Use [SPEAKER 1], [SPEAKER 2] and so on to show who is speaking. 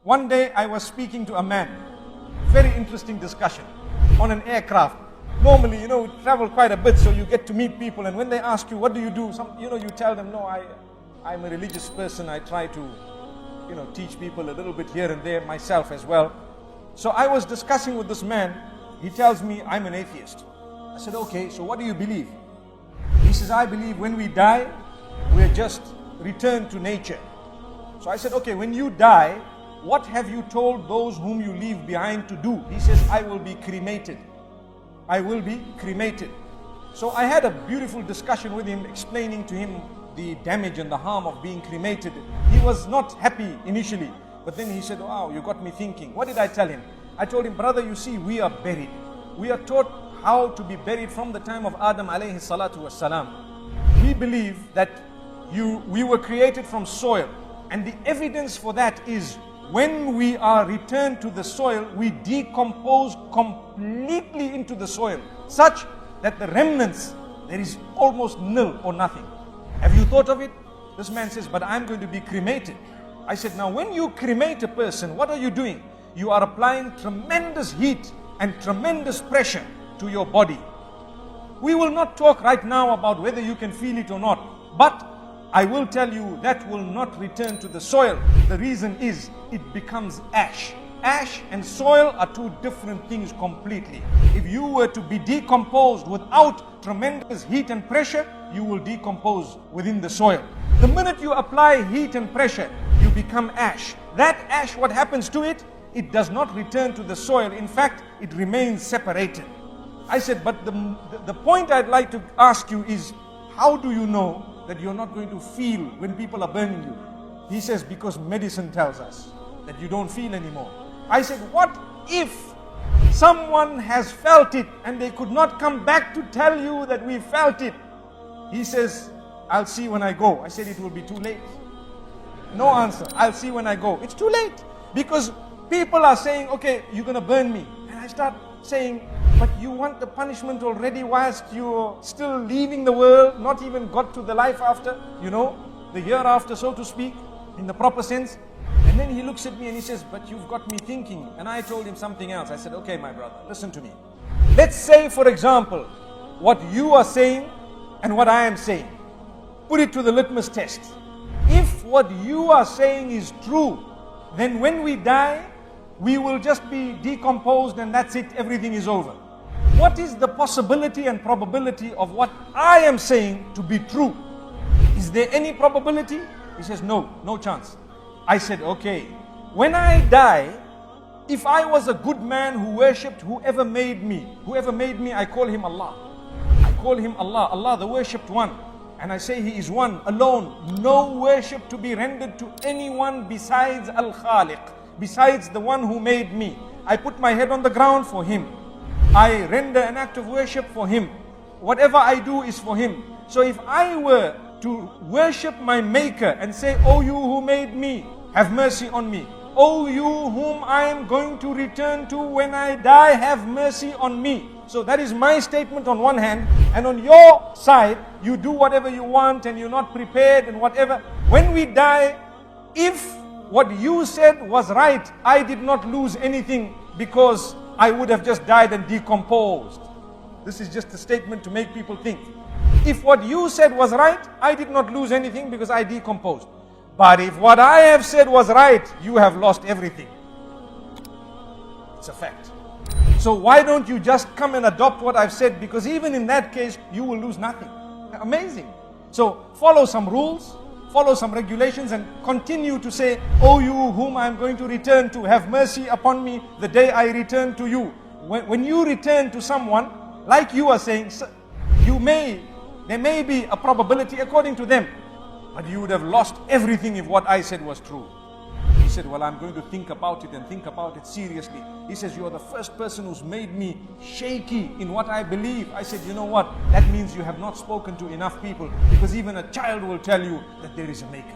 [SPEAKER 1] One day I was speaking to a man, very interesting discussion, on an aircraft. Normally, we travel quite a bit, so you get to meet people, and when they ask you, what do you do? You tell them, no, I'm a religious person. I try to, teach people a little bit here and there, myself as well. So I was discussing with this man. He tells me, I'm an atheist. I said, okay, so what do you believe? He says, I believe when we die, we're just returned to nature. So I said, okay, when you die, what have you told those whom you leave behind to do? He says, I will be cremated. I will be cremated. So I had a beautiful discussion with him, explaining to him the damage and the harm of being cremated. He was not happy initially, but then he said, wow, you got me thinking. What did I tell him? I told him, brother, you see, we are buried. We are taught how to be buried from the time of Adam alayhi salatu wassalam. We believe that we were created from soil, and the evidence for that is when we are returned to the soil, we decompose completely into the soil, such that the remnants, there is almost nil or nothing. Have you thought of it? This man says, but I'm going to be cremated. I said, now when you cremate a person, what are you doing? You are applying tremendous heat and tremendous pressure to your body. We will not talk right now about whether you can feel it or not, but I will tell you that will not return to the soil. The reason is it becomes ash. Ash and soil are two different things completely. If you were to be decomposed without tremendous heat and pressure, you will decompose within the soil. The minute you apply heat and pressure, you become ash. That ash, what happens to it? It does not return to the soil. In fact, it remains separated. I said, but the point I'd like to ask you is, how do you know that you're not going to feel when people are burning you? He says, because medicine tells us that you don't feel anymore. I said, what if someone has felt it and they could not come back to tell you that we felt it? He says, I'll see when I go. I said, it will be too late. No answer. I'll see when I go. It's too late, because people are saying, okay, you're going to burn me. And I start saying, but you want the punishment already whilst you're still leaving the world, not even got to the life after, the hereafter, so to speak, in the proper sense. And then he looks at me and he says, but you've got me thinking. And I told him something else. I said, okay, my brother, listen to me. Let's say, for example, what you are saying and what I am saying. Put it to the litmus test. If what you are saying is true, then when we die, we will just be decomposed and that's it, everything is over. What is the possibility and probability of what I am saying to be true? Is there any probability? He says, no chance. I said, okay, when I die, if I was a good man who worshipped whoever made me, I call him Allah. I call him Allah, Allah the worshipped one. And I say he is one, alone. No worship to be rendered to anyone besides Al-Khaliq, besides the one who made me. I put my head on the ground for him. I render an act of worship for him. Whatever I do is for him. So if I were to worship my maker and say, oh you who made me, have mercy on me. Oh you whom I am going to return to when I die, have mercy on me. So that is my statement on one hand, and on your side, you do whatever you want and you're not prepared and whatever. When we die, if what you said was right, I did not lose anything, because I would have just died and decomposed. This is just a statement to make people think. If what you said was right, I did not lose anything because I decomposed. But if what I have said was right, you have lost everything. It's a fact. So why don't you just come and adopt what I've said? Because even in that case, you will lose nothing. Amazing. So follow some rules, follow some regulations, and continue to say, oh you whom I'm going to return to, have mercy upon me the day I return to you. When you return to someone, like you are saying, there may be a probability according to them, but you would have lost everything if what I said was true. He said, well, I'm going to think about it and think about it seriously. He says, you are the first person who's made me shaky in what I believe. I said, you know what? That means you have not spoken to enough people, because even a child will tell you that there is a maker.